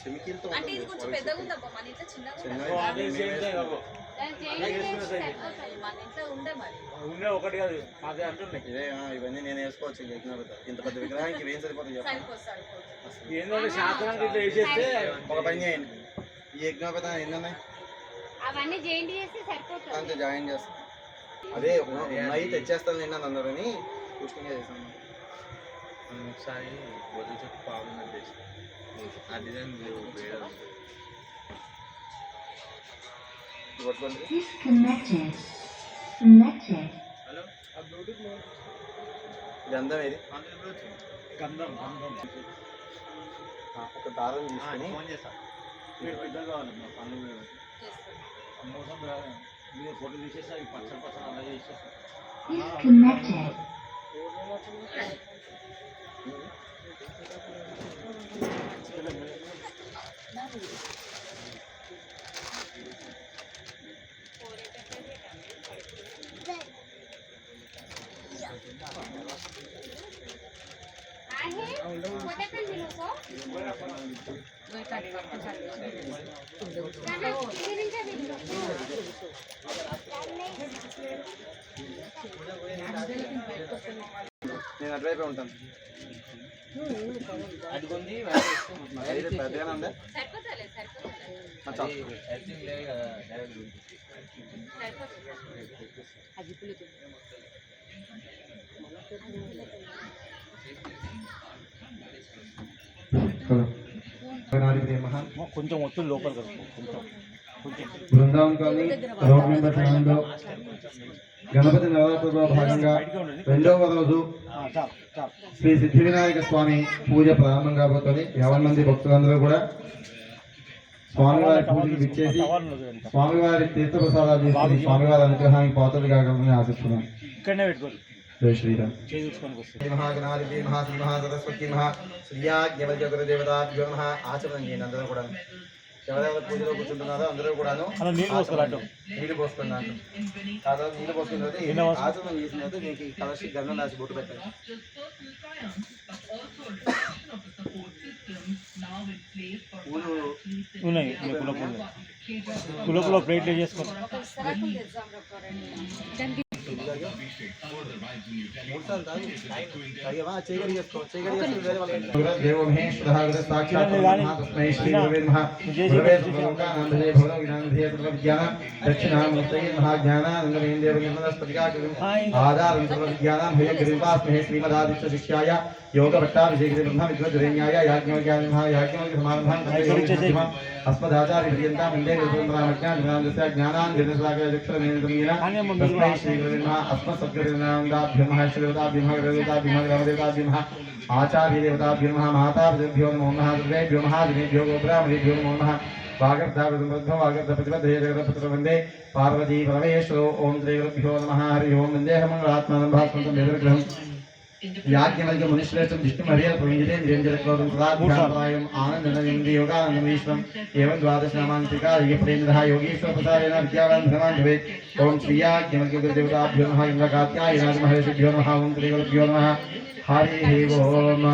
చెమికీలతో అంటే ఇది కొంచెం పెద్దగా ఉందబ్బా, మన ఇంట్లో చిన్నగా ఉంది. మన ఇంట్లో ఉండే మరి ఒకటి కాదు అదే అంటున్నాయి. ఇవన్నీ నేను వేసుకోవచ్చు. ఇంత పెద్ద విగ్రహానికి ఇవేం సరిపోతుంది? ఏంటంటే శాస్త్రానికి ఇట్లా వేసేస్తే ఒక పని చేయండి. ఈ యజ్ఞోపేత ఎన్ని ఉన్నాయి అవన్నీ జాయిన్ చేస్తే సరిపోతుంది. అంతే జాయిన్ చేస్తాం. అదే ఉన్నాయి తెచ్చేస్తాను నిన్న అందరని పుష్టిగా చేస్తాను. ఒకసారి వదిలి చెప్పి పావులు చేసి ఆ డిజైన్ గంధం ఏది? గంధం ఒక దారం తీసుకొని ఫోటో తీసేస్తా పచ్చడి పచ్చడి అలా చేసేస్తా. నేను అటువైపే ఉంటాను. అడుగుంది పెద్దగానే ఉందా? కొంచెం ఒత్తులు లోపల బృందావన్ కాలనీ రోడ్ నెంబర్ 7లో గణపతి నవరాత్రిలో భాగంగా రెండవ రోజు శ్రీ సిద్ధి వినాయక స్వామి పూజ ప్రారంభం కాబోతుంది. 50 మంది భక్తులందరూ కూడా స్వామివారి పూజకి విచ్చేసి స్వామివారి తీర్థప్రసాదాలు తీసుకుని స్వామివారి అనుగ్రహానికి పాత్రలు కాగలని ఆశిస్తున్నాం. ఇక్కడనే పెట్టుకోండి. జై శ్రీరామ్. మహాగణాధిపతి మహాశ్రీ మహాసరస్వతి మహా శ్రీయాజ్ఞవల్క్యగురుదేవతాభ్యో నమః. ఆచరణ చేయండి అందరూ కూడా. ఎవరెవరు పూజలో కూర్చుంటున్నారో అందరూ కూడాను నీళ్ళు పోసుకున్నాను. తర్వాత నీళ్ళు పోసుకున్న తర్వాత ఆచరణ చేసిన తర్వాత మీకు కలసి గంధం రాసి బొట్టు పెట్టండి. పూలు ఉన్నాయి పుల్ల ప్లేట్లు చేసుకోండి. దేవో మహేశ్వరః సాక్షాత్ తస్మై శ్రీ గురవే నమః. గురవే సర్వలోకానందజే భవో జ్ఞాననిధే సర్వవిద్యానాం దక్షిణామూర్తయే మహాజ్ఞానానందమయేంద్రియ నిర్మలస్ఫటికాకృతిం ఆధారం సర్వవిద్యానాం హయగ్రీవాస్మహే శ్రీమదాదిత్య శిష్యాయ యోగభట్టాభిషేకితే బ్రహ్మ విద్వజ్జనన్యాయ యాజ్ఞవల్క్యాయ యాజ్ఞవల్క్యసమారంభం अस्मदाचार्यपर्यन्तां वन्दे गुरुपरम्परामज्ञानज्ञानस्य ज्ञानाञ्जनशलाकचक्षुरमेन्द्रमीन तस्मै श्रीगुरुवे नमः. अस्मत्सद्गुरुनामदाभ्यो नमः. श्रीदेवताभ्यो नमः. गुरुदेवताभ्यो नमः. ग्रामदेवताभ्यो नमः. आचार्यदेवताभ्यो नमः. मातापितृभ्यो नमो नमः. सर्वेभ्यो महाजनेभ्यो गोब्राह्मणेभ्यो नमो नमः. वागर्धावृद्धो वागर्धप्रतिपदे जगत्पुत्र वन्दे पार्वती परमेश्वरो. ओं श्रीगुरुभ्यो नमः. हरि ओं. वन्देहमङ्गलात्मानं भास्वन्तं वेदविग्रहम् याज्ञवल्क्य मुनिश्रेष्ठं विष्णुमर्याद प्रविञ्जते निरञ्जनक्रोधं सदाध्यानप्रायम् आनन्दनन्दं योगानन्दमीश्वरम् एवं द्वादशनामान्तिका यप्रेन्द्रः योगीश्वर प्रसारेण विद्यावान् धनवान् भवेत्. ओं श्रीयाज्ञवल्क्य गुरुदेवताभ्यो नमः. इन्द्रकात्यायनाथ महर्षिभ्यो नमः. ओं श्रीगुरुभ्यो नमः. हरिः ओम्.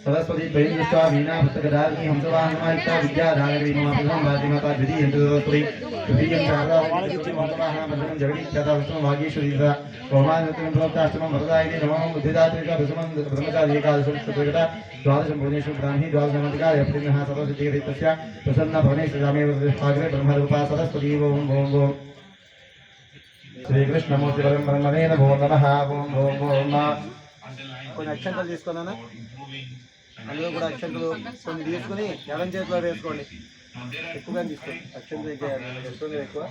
सरस्वती त्वयि दृष्ट्वा वीणा पुस्तकधारिणी हंसवाहनमायिका विद्याधारिणी मम प्रथमं वादिमाता द्वितीयन्तरी तृतीयं शारदावाहनं जगदीख्याता विष्णु वागीश्वरी तथा रोमानृत्यं प्रवक्ताष्टमं वरदायिनी नवमं बुद्धिदात्रिका दशमं ब्रह्मचारी एकादशं चतुर्गता द्वादशं भुवनेषु ब्राह्मी द्वादशमन्तिका यप्रिणः सर्वसिद्धिगरीतस्य प्रसन्न भवनेश्वरामेव आग्रे ब्रह्मरूपा सरस्वती ओं ओं ओं श्रीकृष्णमूर्तिवरं ब्रह्मणे नमो नमः. ओं ओं ओं. కొన్ని అక్షంతలు తీసుకున్నాను. అందులో కూడా అక్షంతలు కొన్ని తీసుకుని ఎడం చేతిలో వేసుకోండి. ఎక్కువగా తీసుకోండి. అక్షంతలు ఎక్కువ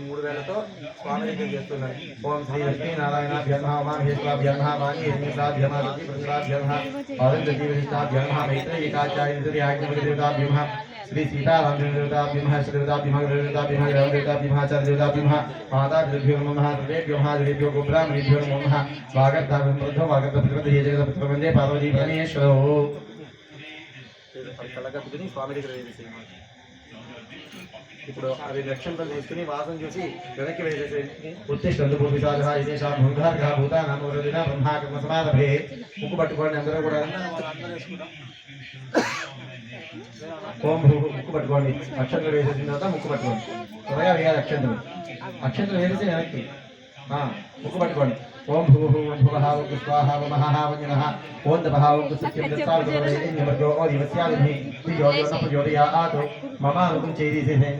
3000తో స్వామి దగ్గర చేస్తున్నారు. ఓం శ్రీ లక్ష్మీ నారాయణాభ్యో నమః. మహేశ్వరాభ్యో నమః. వాణీభ్యో నమః. ప్రతిభ్రాభ్యో నమః. ఆనందజీవనిష్టాభ్యో నమః. మైత్రేయీకాచార్య ఆజ్ఞవల్క్యదేవతాభ్యో నమః. श्री सीतारामदेवताभ्यो नमः. श्रीदेवताभ्यो नमः. देवताभ्यो नमः. देवताभ्यो नमः. आचार्यदेवताभ्यो नमः. माताभ्यो नमः. सर्वेभ्यो महादेवेभ्यो गोब्राह्मणेभ्यो नमो नमः. वागर्धावृद्धो वागर्धप्रतिपदे जगत्पुत्र वन्दे पार्वती परमेश्वरो. కళ్ళకట్టుకుని స్వామి దగ్గర వేసేసేయండి. ఇప్పుడు అది లక్ష్యంతో తీసుకుని వాసన చూసి వెనక్కి వేసేసేయండి. ఉత్తిష్టంతు భూమిసారः ఇదేషాం భూమిసారः భూతానాం వరదిన బ్రహ్మాకర్మ సమారభే. ముక్కు పట్టుకోండి అందరూ కూడా. ఓం భూ ముక్కు పట్టుకోండి. అక్షంతలు వేసేసిన తర్వాత ముక్కు పట్టుకోండి. త్వరగా వేయాలి అక్షంతలు. అక్షంతలు వేసేసి వెనక్కి ముక్కు పట్టుకోండి. ఓం భూ ఓం భువః ఓం స్వాహా ఓం మహః ఓం జనః ఓం తపః ఓం సత్యం దత్తావో ఓ దివస్యాలిని జ్యోతిర్న ప్రచోదయాత్ మమ అనుకం చేసేసేయండి.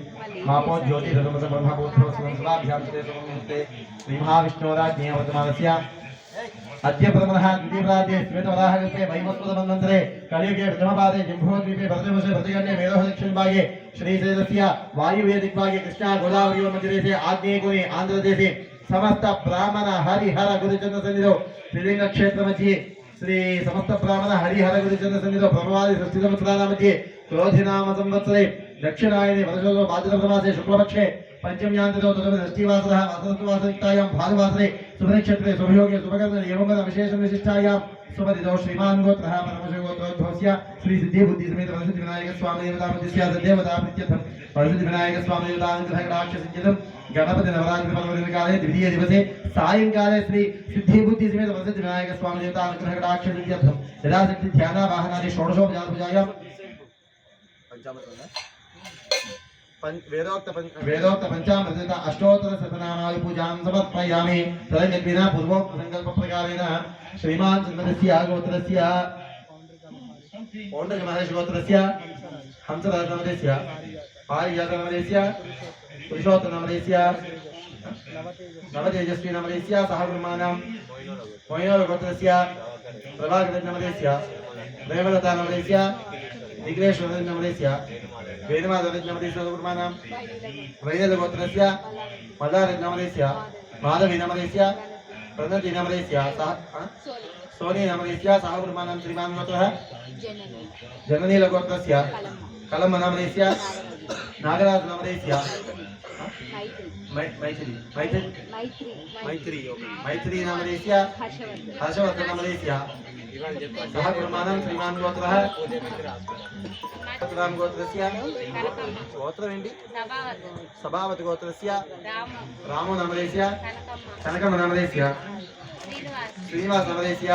మాపో జ్యోతిరసమస బ్రహ్మపుత్రోస్వం సదాభ్యాం శ్రేయసోమస్తే శ్రీ మహావిష్ణోరాజ్ఞే వర్తమానస్య అద్య ప్రథమః ద్వితీయప్రాదే శ్వేతవరాహకల్పే వైవస్వతమన్వంతరే కలియుగే ప్రథమపాదే జంబూద్వీపే భరతవర్షే భరతఖण्डे मेरोह दक्षिणभागे श्रीशैलस्य वायुव्ये दिग्भागे कृष्णा गोदावरी मध्यदेशे आग्नेये कोणे आन्ध्रदेशे समस्त ब्राह्मण हरिहर गुरुचंद्र सन्निधौ त्रिलिंग क्षेत्र मध्ये श्री समस्त ब्राह्मण हरिहर गुरुचंद्र सन्निधौ ब्रह्मवादी सृष्टिसंवत्सराणां मध्ये क्रोधिनाम संवत्सरे दक्षिणायने वर्षो भाद्रपदमासे शुक्लपक्षे पंचम्यांततो दृष्टिवासरः वासरत्वासयुक्तायां भानुवासरे शुभनक्षत्रे शुभयोगे शुभकर्मणे एवं विशेषं विशिष्टायां शुभदिनौ श्रीमान् गोत्रः परमशिवगोत्रोद्भवस्य श्री सिद्धि बुद्धि समेत वरसिद्धि विनायक स्वामी देवतामध्यस्य सदेवता प्रीत्यर्थं वरसिद्धि विनायक स्वामी देवतानुग्रहकटाक्षसिद्धिदं गणपति नवरात्रि पर्वदिनकाले द्वितीय दिवसे सायंकाले श्री सिद्धि बुद्धि समेत वरसिद्धि विनायक स्वामी देवतानुग्रहकटाक्षसिद्ध्यर्थं यथाशक्ति ध्यानावाहनादि षोडशोपचारपूजायां वेदोक्त पंचामृत अष्टोत्तर शतनामावली पूजां समर्पयामि। तदन्यद्विना पूर्वोक्त संकल्प प्रकारेण श्रीमान् चन्द्रस्य गोत्रस्य ओण्डक महर्षि गोत्रस्य हंसराज नामधेयस्य पारिजात नामधेयस्य पुरुषोत्तम नामधेयस्य नवतेजस्वी नामधेयस्य सह ब्रह्माणां वैनोद गोत्रस्य प्रभाकर नामधेयस्य प्रेमलता नामधेयस्य निग्रेश्वर नामधेयस्य वेदमाधवनामधेयस्य ब्रह्माणां वैनोद गोत्रस्य मदार नामधेयस्य माधवी नामधेयस्य प्रणति नामधेयस्य सोनी नामधेयस्य सह ब्रह्माणां श्रीमान् गोत्रः जननी गोत्रस्य कलम नामधेयस्य नागराज नामधेयस्य मैत्री नामधेयस्य हर्षवर्धन नामधेयस्य सह ब्रह्माणां श्रीमान् गोत्रः राम गोत्रस्य गोत्रमेंटि सभावत गोत्रस्य रामो नामधेयस्य कनकम नामधेयस्य श्रीनिवास नामधेयस्य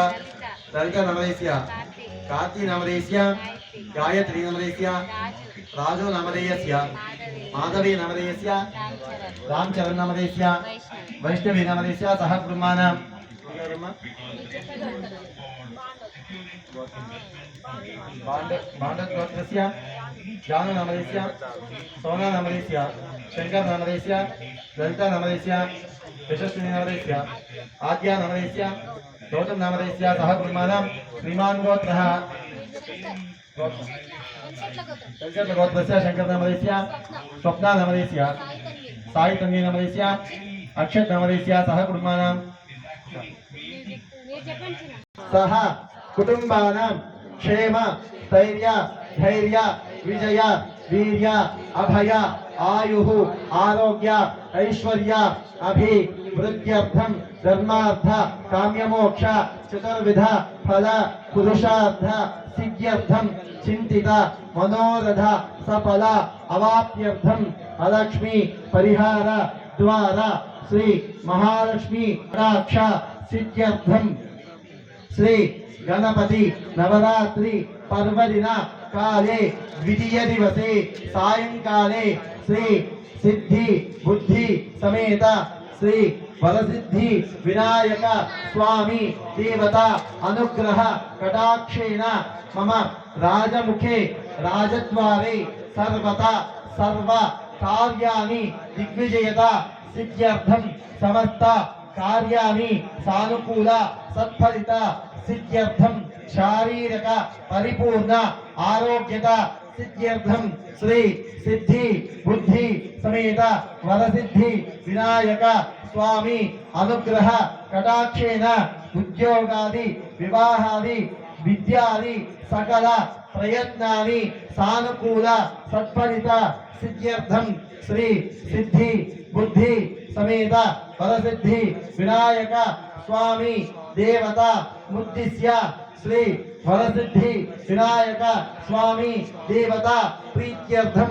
ललिता नामधेयस्य कार्ति नामधेयस्य गायत्री नामधेयस्य राजो नामधेयस्य माधवी नामधेयस्य रामचरण नामधेयस्य वैष्णवी नामधेयस्य सह ब्रह्माणां बांडव गोत्रस्य जानु नामधेयस्य सोना नामधेयस्य शंकर नामधेयस्य ललिता नामधेयस्य यशस्विनी नामधेयस्य आद्या नामधेयस्य गौतम नामधेयस्य सह ब्रह्माणां श्रीमान् गोत्रः गोत्रस्य शंकर नामधेयस्य स्वप्ना नामधेयस्य साई तन्वी नामधेयस्य अक्षत नामधेयस्य सह ब्रह्माणां सह कुटुंबानां क्षेम स्थैर्य धैर्य विजय वीर्य अभय आयुः आरोग्य ऐश्वर्य अभिवृद्ध्यर्थं धर्मार्थ काम्यमोक्ष चतुर्विध फल पुरुषार्थ सिद्ध्यर्थं चिंतित मनोरथ सफल अवाप्त्यर्थं अलक्ष्मी परिहार द्वारा श्री महालक्ष्मी कटाक्ष सिद्ध्यर्थं श्री गणपति नवरात्रि पर्वदिन काले द्वितीय दिवसे सायंकाले श्री सिद्धि बुद्धि समेत श्री वरसिद्धि विनायक स्वामी देवता अनुग्रह कटाक्षेण मम राजमुखे राजद्वारे सर्वता सर्व कार्याणि दिग्विजयता सिद्ध्यर्थं समस्त कार्याणि सानुकूल सत्फलित सिद्ध्यर्थं शारीरिक परिपूर्ण आरोग्यता सिद्ध्यर्थं श्री सिद्धि बुद्धि समेत वरसिद्धि विनायक स्वामी अनुग्रह कटाक्षेण उद्योगादि विवाहादि विद्यादि सकल प्रयत्नानि सानुकूल सत्फलित सिद्ध्यर्थं श्री सिद्धि बुद्धि समेत वरसिद्धि विनायक स्वामी देवता मुद्दिश्य श्री वरसिद्धि विनायक स्वामी देवता प्रीत्यर्थं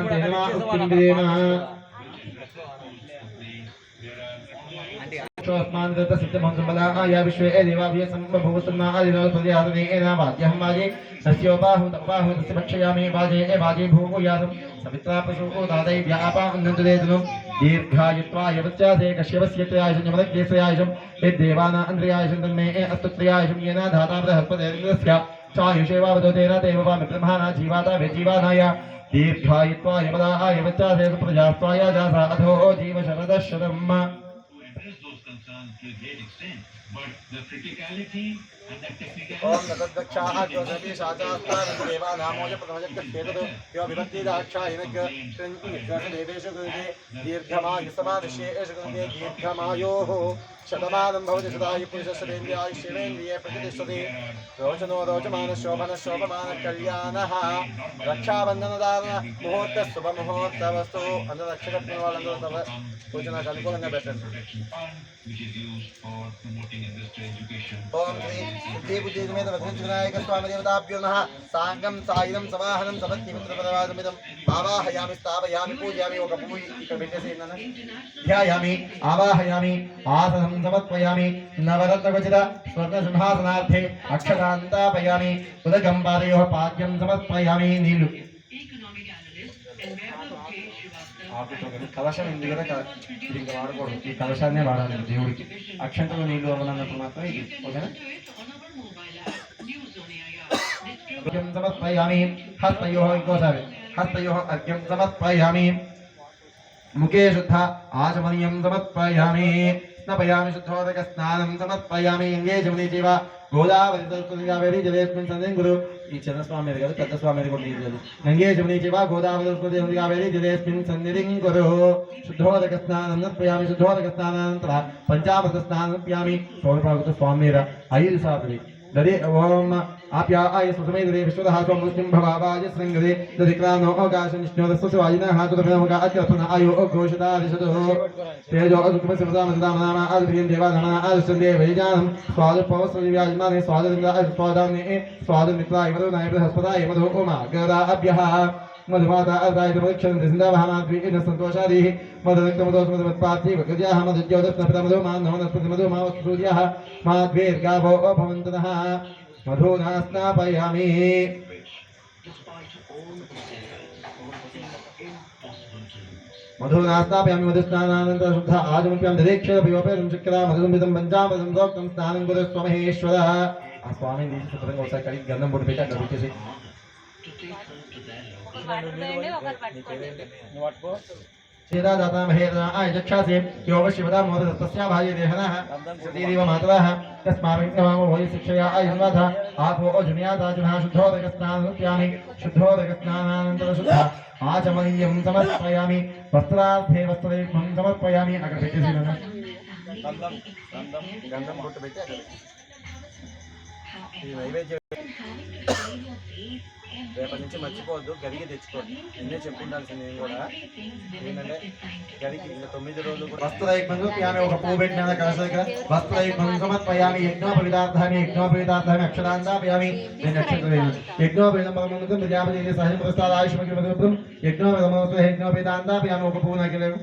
దేవా ఉత్తింద్రేణ अस्मान् दत्त सिद्धमं संबलाय विश्वे देवाभ्य संभवतुन्नादिनो प्रजातनेन वाद्यं वाजे सस्योपाहु तपाहु तस्य भक्षयामि वाजे वाजे भोगो यासं सवित्रा प्रसूको दादै व्यापान्नन्तदेतनु दीर्घायुत्वाय वच्चासे कश्यपस्य त्रयायुषं यमदग्यस्यायुषं यद्देवाना अन्त्र्यायुषं तन्मे अस्तुत्र्यायुषं येन धाता बृहस्पतिर्गस्य चायुषेवावदो तेन देववामि ब्रह्माणा जीवाता विजीवानाय दीर्घायुत्वाय वदाय वच्चासे सुप्रजास्त्वाय जासा अथो जीव शरदशतम् ओम नतद्दक्षाः ज्योतिषी शाचास्तारं देवानामोज प्रथमजगत्खेतु यो विभक्तिदाक्षायनक देवेषु कृते दीर्घमायुसमादिशेषु कृते दीर्घमायोः शतमानं भवति सदायु पुरुषस्येन्द्रियायुष्येन्द्रिये प्रतिष्ठति रोचनो रोचमानः शोभनः शोभमानः कल्याणः रक्षाबन्धनदान मुहूर्त शुभमुहूर्तवस्तु अंधरक्षकत्वालंदो तव सूचना अनुकूలంగా పెట్టండి ओम श्री सिद्धि बुद्धि समेत वज्रविनायक स्वामी देवताभ्यो नमः सांगम सायुधं सवाहनं सपत्तिमित्रपदवासमिदं आवाहयामि स्थापयामि पूजयामि ఒక పూజ ఇక్కడ పెట్టేసేయనా ధ్యాయామి ఆవాహయామి ఆసనం సమర్పయామి నవరత్నగచిత స్వర్ణ సింహాసనార్థే అక్షరాంతాపయామి ఉదకం పాదయోః పాద్యం సమర్పయామి నీళ్ళు కలశం ఉంది కదా ఇది ఇంకా వాడకూడదు ఈ కలశాన్నే వాడాలి దేవుడికి అక్షంతలు నీళ్లు అవ్వాలన్నప్పుడు మాత్రం ఇది ఓకేనా అర్ఘ్యం సమర్పయామి హస్తయోః ఇంకోసారి హస్తయోః అర్ఘ్యం సమర్పయామి ముఖే శుద్ధ ఆచమనీయం సమర్పయామి స్నాపయామి శుద్ధోదక స్నానం సమర్పయామి ఇంగే జముని జీవ గోదావరి సరస్వతి కావేరి జలేస్మిన్ సందేం గురు ఈ చిన్న స్వామి మీద కాదు పెద్ద స్వామి మీద కూడా నీళ్ళు గంగే జముని చివ గోదావరి సరస్వతి కావేరి జలేస్మిన్ సందేం గురు శుద్ధోదక స్నానం ప్రియామి శుద్ధోదక స్నానానంతర పంచామృత స్నానం ప్రియామి సౌరభాగత స్వామి మీద 5 సార్లు दरे ओम आप्याय सुसमे दरे विश्वदः स्वमुष्टिं भवावाय श्रृंगदे दधिक्रानो आकाशनिष्णोदस्य वाजिनः हातुदभ्यमका अत्यर्थन आयो घोषतादिशतो तेजो अदुक्मसमदामदामनामा आदिर्यं देवाधना आदिसंदे वैजानं स्वादुपवस्त्रविराजमाने स्वादमित्राय स्वादमित्राय मधुनाय बृहस्पताय मधु ओमागराभ्यः मधुमाता अदाय प्रक्षण सिंधाभामाद्वि इन संतोषादिः मधुरक्तमदोस्मदमत्पार्थि वक्रज्याः मधुज्योतिस्नपदमधुमान्नवनस्पतिमधुमावसूर्यः माद्वेर्गावो भवन्तनः मधुना स्नापयामि मधुना स्नापयामि मधुस्नानानन्तरं शुद्ध आजमप्यां ददेक्षरपयोपेदं चक्रा मधुसंहितं पञ्चामृतं प्रोक्तं स्नानं कुरु स्वमहेश्वरः आ स्वामी देश सुतंग ఒకసారి కడిగి గంధం బొట్టు పెట్టి అక్కడ పెట్టేసి सीधा दाता महेन्द्र आय चक्षासे योग शिवदा मोद तस्या भाजे देहनः सतीरिव मातरः तस्मात् नमो वै शिक्षया आयुर्वाधा आपो अजुनियाता जुना शुद्धोदक स्नानमुप्यामि शुद्धोदक स्नानानन्तरं शुद्ध आचमनीयं समर्पयामि वस्त्रार्थे वस्त्रलेपं समर्पयामि अगर పెట్టేసి గంధం బొట్టు పెట్టి అక్కడ ఈ నైవేద్యం రేపటి నుంచి మర్చిపోవద్దు గడిగి తెచ్చుకోండి నిన్నే చెప్పుండాల్సింది నేను కూడా ఏంటంటే గడికి ఇంకా 9 రోజులు కూడా వస్త్రైక్మందు ప్యామి ఒక పువ్వు పెట్టిన కలశ దగ్గర వస్త్రైక్మందు సమర్పయామి యజ్ఞోపవితార్థాన్ని అక్షరాంతాపయామి నేను నక్షత్రం యజ్ఞోపవితం పరమందు ప్రజాపతి సహజ ప్రసాద ఆయుష్మగ్రమం యజ్ఞోపవితాంతాపయామి ఒక పువ్వు నాకెళ్ళాను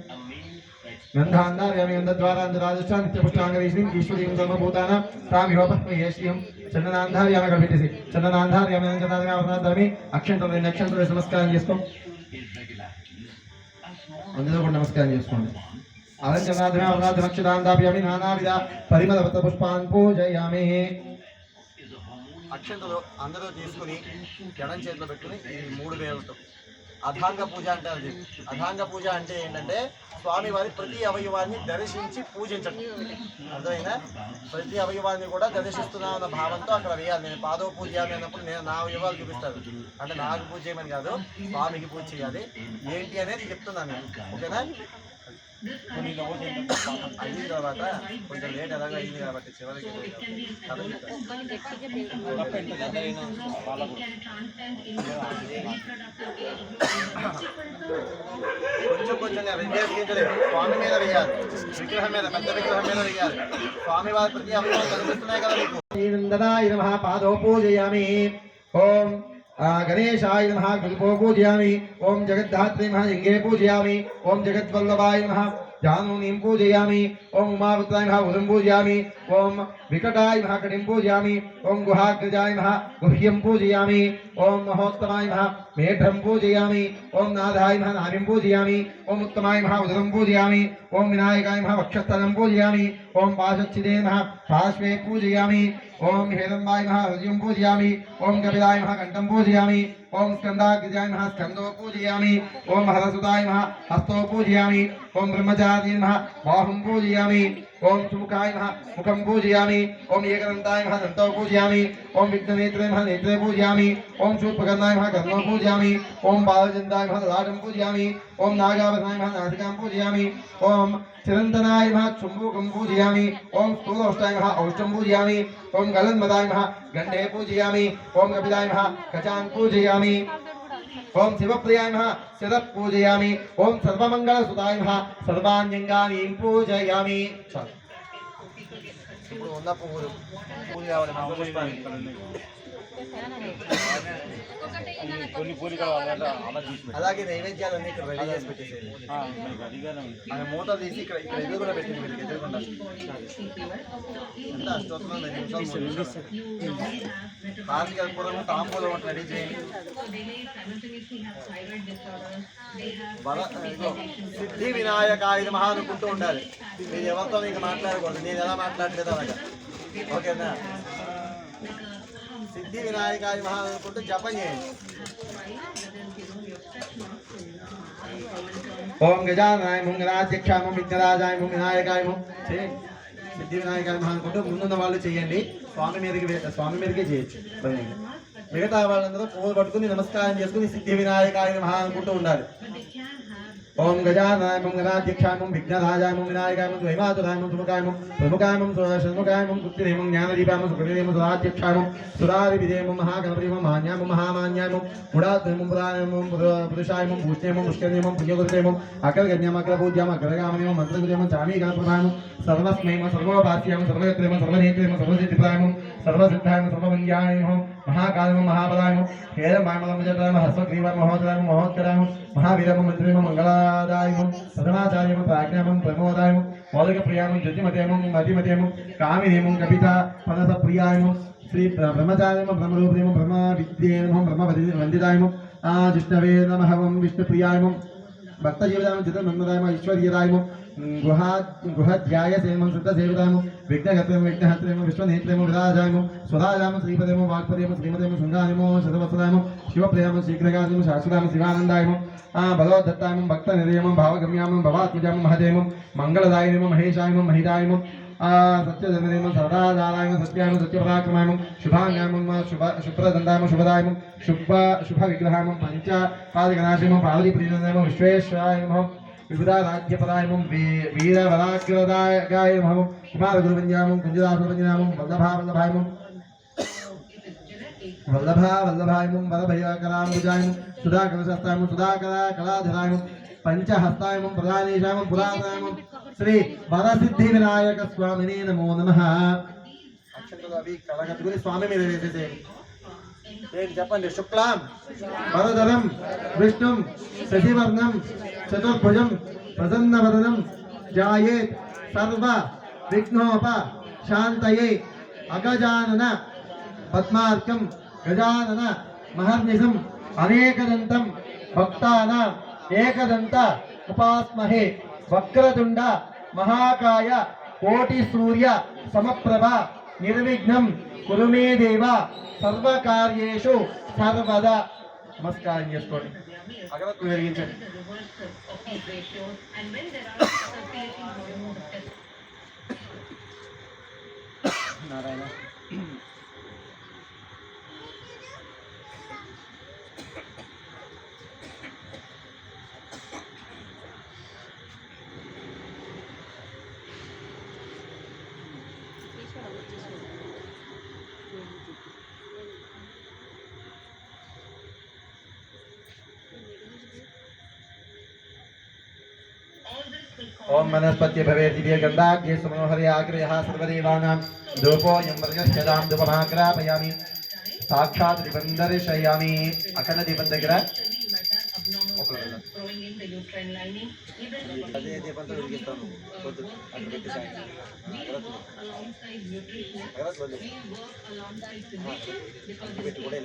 गंधान्दार्यामि गन्धद्वारा अंधराजश्च नित्यपुष्टांगरीष्णीं ईश्वरीं सर्वभूतानां तामिहोपस्मयेष्यं चन्दनान्धार्यामि अక్కడ పెట్టేసి चन्दनान्धार्यामि चन्दनान्धार्यामि అవతారమి అక్షంతలు నమస్కారం చేసుకోండి అందరూ కూడా నమస్కారం చేసుకోండి ఆలంచనాద్రమే అవతారక్షదాంతాప్యామి నానావిధ పరిమళ పుష్పాన్ పూజయామి అక్షంతలు అందరూ తీసుకుని ఎడం చేతిలో పెట్టుకుని ఈ 3 వేలతో అధాంగ పూజ అంటారు. అధాంగ పూజ అంటే ఏంటంటే స్వామి వారి ప్రతి అవయవాన్ని దర్శించి పూజించడం. అర్థమైనా? ప్రతి అవయవాన్ని కూడా దర్శిస్తున్నాం అన్న భావంతో అక్కడ వేయాలి. నేను పాదవ పూజ చేయాలి అన్నప్పుడు నేను నా అవయవాలు చూపిస్తాను. అంటే నాకు పూజ చేయమని కాదు, స్వామికి పూజ చేయాలి ఏంటి అనేది చెప్తున్నాను. ఓకేనా? అయిన తర్వాత కొంచెం లేట్ ఎలాగ అయింది కాబట్టి చివరికి కొంచెం విద్యార్థించలేదు. స్వామి మీద వేయాలి, విగ్రహం మీద, పెద్ద విగ్రహం మీద వేయాలి. స్వామి వారి ప్రతి అవయవం కనిపిస్తున్నాయి కదా మీకు. నమః పాదో పూజయామి. ఓం गणेशाय नमः गुरुपो पूजयामि. ओम जगद्धात्रे नमः लिंगे पूजयामि. ओम जगद्वल्लभाय नमः जानूनीं पूजयामि. ओम उमावताय नमः उदं पूजयामि. ओम विकटाय नमः कटिं पूजयामि. ओम गुहाग्रजाय नमः गुह्यं पूजयामि. ओम महोत्तमाय नमः मेढ्रं पूजयामि. ओम नादाय नमः नाभिं पूजयामि. ओम उत्तमाय नमः उदरं पूजयामि. ओम विनायकाय नमः वक्षस्थलं पूजयामि. ओम पाशच्चिदे नमः पार्श्वे पूजयामि. ओम हेरम्बाय नमः हृदयं पूजयामि. ओम कपिलाय नमः कंठं पूजयामि. ओम स्कंदाग्रजाय नमः स्कंदो पूजयामि. ओम हरसुताय नमः हस्तो पूजयामि. ओम ब्रह्मचारी नमः बाहुं पूजयामि. ओम सुमुखाय नमः मुखं पूजयामि. ओम एकदन्ताय नमः दन्तो पूजयामि. ओम विघ्ननेत्रे नमः नेत्रे पूजयामि. ओम शूर्पकर्णाय नमः कर्णं पूजयामि. ओम बालचन्द्राय नमः ललाटं पूजयामि. ओम नागावधाय नमः नासिकां पूजयामि. ओम चिरन्तनाय नमः चुम्बकं पूजयामि. ओम स्थूलोष्टाय नमः औष्ठं पूजयामि. ओम गलन्मदाय नमः गण्डे पूजयामि. ओम कपिलाय नमः कचान् पूजयामि. ओम शिवप्रियाय नमः शिरः पूजयामि. ओम सर्वमङ्गलसुताय नमः सर्वाण्यङ्गानि पूजयामि. ఇప్పుడు ఉన్న పువ్వులు పూజ కావాలి. అలాగే నైవేద్యాలన్నీ ఇక్కడ రెడీ చేసి పెట్టేసేది. ఆయన మూత తీసి ఇక్కడ ఎదురు కూడా పెట్టింది. వీళ్ళకి ఎదురుకుండా ఎంత అష్టోత్తరం 2 నిమిషాలు కార్తీక పూర్వం తాంబూలం రెడీ చేయండి. సిద్ధి వినాయకాయ నమః అనుకుంటూ ఉండాలి. మీరు ఎవరితో మీకు మాట్లాడకూడదు. నేను ఎలా మాట్లాడలేదు అలాగా. ఓకేనా? సిద్ధి వినాయకాయ నమః అనుకుంటూ జపం చేయండి. ఓం గజాననాయ ఓం గణాధ్యక్షాయ ఓం విఘ్నరాజాయ ఓం వినాయకాయ ఓం సిద్ధి వినాయక నమః అనుకుంటూ ముందున్న వాళ్ళు చేయండి. స్వామి మీదకే చేయొచ్చు. మిగతా వాళ్ళందరూ పువ్వులు పట్టుకుని నమస్కారం చేసుకుని సిద్ధి వినాయకాయ నమః అనుకుంటూ ఉండాలి. ఓం గజాననాయమం గణాధ్యక్షాయమం విఘ్నరాజాయమం వినాయకాయమం ద్వైమాతురాయమం సుముఖాయమం ప్రముఖాయమం షణ్ముఖాయమం కుత్తిరేమం జ్ఞానదీపాయమం సుఖదేమం సురాధ్యక్షాయమం సురారివిదేమం మహాగణపతిమం మాన్యామం మహామాన్యాయమం ముడాత్మం పురాణమం పురుషాయమం భూష్ణేమం పుష్కర్ణేమం పుణ్యగురుదేమం అగ్రగణ్యం అగ్రపూజ్యం అగ్రగామనేమం మంత్రగుదేమం చామీ గణప్రభాయమం సర్వస్మేమ సర్వోపాస్యామం సర్వగత్రేమం సర్వనేత్రేమం సర్వసిద్ధిప్రాయమం సర్వసిద్ధాయమం సర్వమంగ్యాయమం महाकालम महाबलायम हेरम मामलम जतम हस्वग्रीवम महोदरायम महोत्तरायम महावीरम मंत्रिम मंगलादायम सदनाचार्यम प्राज्ञामम प्रमोदायम मौलिक प्रियामम ज्योतिमतेयम मतिमतेयम कामिनेयम कपिता मनस प्रियायम श्री ब्रह्मचार्यम ब्रह्मरूपदेयम ब्रह्म विद्येयम ब्रह्म वंदितायम जिष्णवे नमः विष्णुप्रियायम भक्त जीवदायम चित्र नंददायम ईश्वरीयदायम गुहाध्याय सेवम सिद्ध सेवदायम विघ्नहत्रम विघ्नहत्रम विश्वनेत्रम विराजायम स्वराजायम श्रीपदेम वाक्पदेम श्रीमदेम शृंगायम शतवत्सदायम शिवप्रियाम शीघ्रगायम शाश्वतायम शिवानंदायम बलोदत्तायम भक्त निरयम भावगम्याम भवात्मजाम महदेयम मंगलदायिनम महेशायम महिदायम सत्यधर्मदेयम सदाधारायम सत्यायम सत्यपराक्रमायम शुभांगायम शुभ्रदंडायम शुभदायम शुभ विग्रहायम पंच पादगणाशयम पावली प्रियदायम विश्वेश्वराय नमः विविधा राज्यपदायमं वीरवराग्रदायगायमं कुमारगुरुवन्द्यामं कुञ्जदासुरवन्द्यामं वल्लभावल्लभायमं वल्लभावल्लभायमं वरभयकराम्बुजायमं सुधाकरशस्तायमं सुधाकरकलाधरायमं पञ्चहस्तायमं प्रधानेशायमं पुराणायमं श्री वरसिद्धिविनायक स्वामिने नमो नमः अक्षंतలు అవి కలగట్టుకుని స్వామి మీద వేసేసేయండి. ఏంటి చెప్పండి? శుక్లాం వరదరం విష్ణుం శశివర్ణం చతుర్భుజం ప్రసన్నవదనం ధ్యాయేత్ సర్వ విఘ్నోప శాంతయే అగజానన పద్మార్కం గజానన మహర్నిశం అనేకదంతం భక్తానాం ఏకదంత ఉపాస్మహే వక్రతుండ మహాకాయ కోటి సూర్య సమప్రభ నిర్విఘ్నం కురు మే దేవ సర్వకార్యేషు సర్వదా. నమస్కారం చేసుకోండి. అగరత్తులు వెలిగించండి. నారాయణ ओम वनस्पति भवे दिव्य गंधाग्ये सुमनोहरे आग्रयः सर्वदेवानां धूपोऽयं वर्गश्चदां धूपमाग्रापयामि साक्षात् दिबन्दर्शयामि अखंड दिबन्दगिर అదే దీపంతో వెలిగిస్తాను. పొద్దు అక్కడ పెట్టి సాయంత్రం పెట్టి కూడా